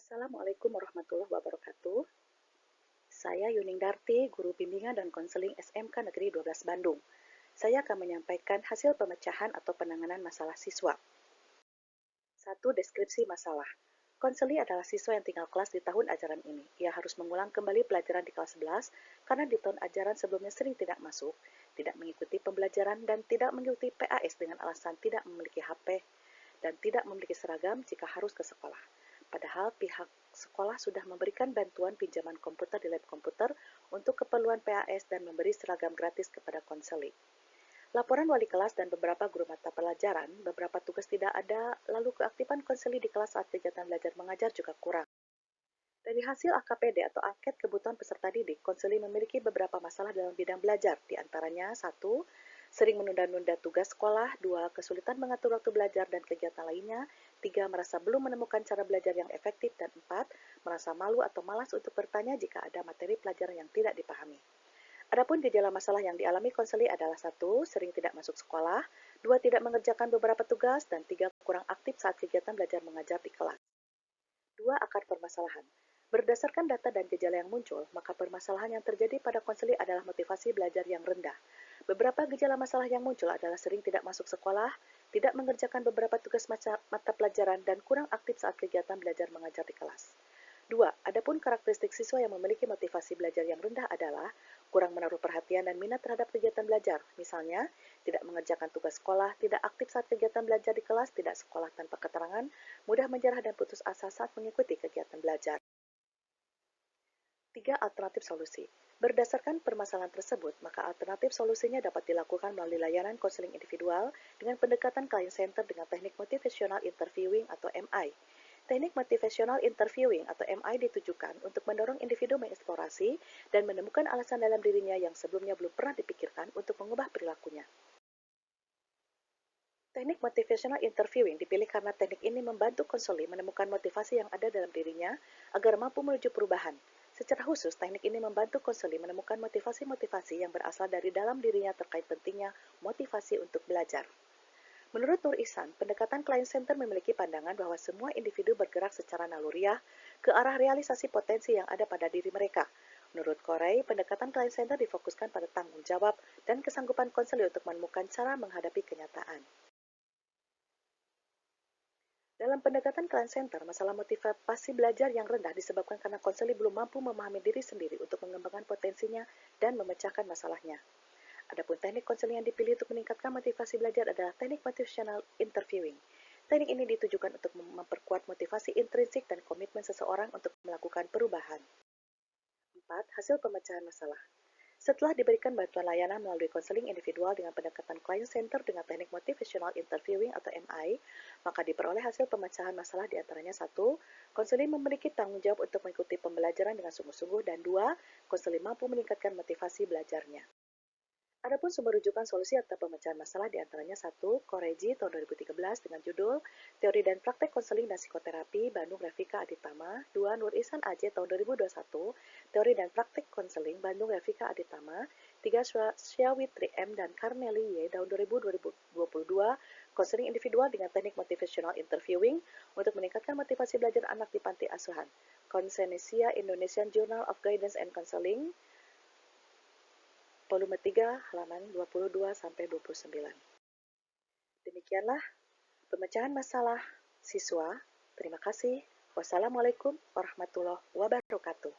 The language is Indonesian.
Assalamualaikum warahmatullahi wabarakatuh. Saya Yuning Darti, Guru Bimbingan dan Konseling SMK Negeri 12 Bandung. Saya akan menyampaikan hasil pemecahan atau penanganan masalah siswa. 1. Deskripsi masalah. Konseli adalah siswa yang tinggal kelas di tahun ajaran ini. Ia harus mengulang kembali pelajaran di kelas 11 karena di tahun ajaran sebelumnya sering tidak masuk, tidak mengikuti pembelajaran, dan tidak mengikuti PAS dengan alasan tidak memiliki HP dan tidak memiliki seragam jika harus ke sekolah. Padahal pihak sekolah sudah memberikan bantuan pinjaman komputer di lab komputer untuk keperluan PAS dan memberi seragam gratis kepada konseli. Laporan wali kelas dan beberapa guru mata pelajaran, beberapa tugas tidak ada, lalu keaktifan konseli di kelas saat kegiatan belajar mengajar juga kurang. Dari hasil AKPD atau angket kebutuhan peserta didik, konseli memiliki beberapa masalah dalam bidang belajar, di antaranya 1. Sering menunda-nunda tugas sekolah, 2. Kesulitan mengatur waktu belajar dan kegiatan lainnya, 3. Merasa belum menemukan cara belajar yang efektif, dan 4. Merasa malu atau malas untuk bertanya jika ada materi pelajaran yang tidak dipahami. Adapun gejala masalah yang dialami konseli adalah 1. Sering tidak masuk sekolah, 2. Tidak mengerjakan beberapa tugas, dan 3. Kurang aktif saat kegiatan belajar mengajar di kelas. 2. Akar permasalahan. Berdasarkan data dan gejala yang muncul, maka permasalahan yang terjadi pada konseli adalah motivasi belajar yang rendah. Beberapa gejala masalah yang muncul adalah sering tidak masuk sekolah, tidak mengerjakan beberapa tugas mata pelajaran, dan kurang aktif saat kegiatan belajar mengajar di kelas. 2. Adapun karakteristik siswa yang memiliki motivasi belajar yang rendah adalah kurang menaruh perhatian dan minat terhadap kegiatan belajar. Misalnya, tidak mengerjakan tugas sekolah, tidak aktif saat kegiatan belajar di kelas, tidak sekolah tanpa keterangan, mudah menyerah dan putus asa saat mengikuti kegiatan belajar. 3. Alternatif solusi. Berdasarkan permasalahan tersebut, maka alternatif solusinya dapat dilakukan melalui layanan konseling individual dengan pendekatan client center dengan teknik motivational interviewing atau MI. Teknik motivational interviewing atau MI ditujukan untuk mendorong individu mengeksplorasi dan menemukan alasan dalam dirinya yang sebelumnya belum pernah dipikirkan untuk mengubah perilakunya. Teknik motivational interviewing dipilih karena teknik ini membantu konseli menemukan motivasi yang ada dalam dirinya agar mampu menuju perubahan. Secara khusus, teknik ini membantu konseli menemukan motivasi-motivasi yang berasal dari dalam dirinya terkait pentingnya motivasi untuk belajar. Menurut Nur Ihsan, pendekatan client center memiliki pandangan bahwa semua individu bergerak secara naluriah ke arah realisasi potensi yang ada pada diri mereka. Menurut Corey, pendekatan client center difokuskan pada tanggung jawab dan kesanggupan konseli untuk menemukan cara menghadapi kenyataan. Dalam pendekatan client center, masalah motivasi belajar yang rendah disebabkan karena konseli belum mampu memahami diri sendiri untuk mengembangkan potensinya dan memecahkan masalahnya. Adapun teknik konseling yang dipilih untuk meningkatkan motivasi belajar adalah teknik motivational interviewing. Teknik ini ditujukan untuk memperkuat motivasi intrinsik dan komitmen seseorang untuk melakukan perubahan. 4. Hasil pemecahan masalah. Setelah diberikan bantuan layanan melalui konseling individual dengan pendekatan client center dengan teknik motivational interviewing atau MI, maka diperoleh hasil pemecahan masalah di antaranya 1. Konseling memiliki tanggung jawab untuk mengikuti pembelajaran dengan sungguh-sungguh, dan 2. Konseling mampu meningkatkan motivasi belajarnya. Adapun sumber rujukan solusi atau pemecahan masalah di antaranya 1. Koreji tahun 2013 dengan judul Teori dan Praktek Konseling dan Psikoterapi Bandung Revika Aditama. 2. Nur Ihsan AJ tahun 2021 Teori dan Praktek Konseling Bandung Revika Aditama. 3. Syawitri M dan Karneli Y tahun 2022 Konseling individual dengan teknik motivational interviewing untuk meningkatkan motivasi belajar anak di panti asuhan. Konsenesia Indonesian Journal of Guidance and Counseling volume 3 halaman 22-29. Demikianlah pemecahan masalah siswa. Terima kasih. Wassalamualaikum warahmatullahi wabarakatuh.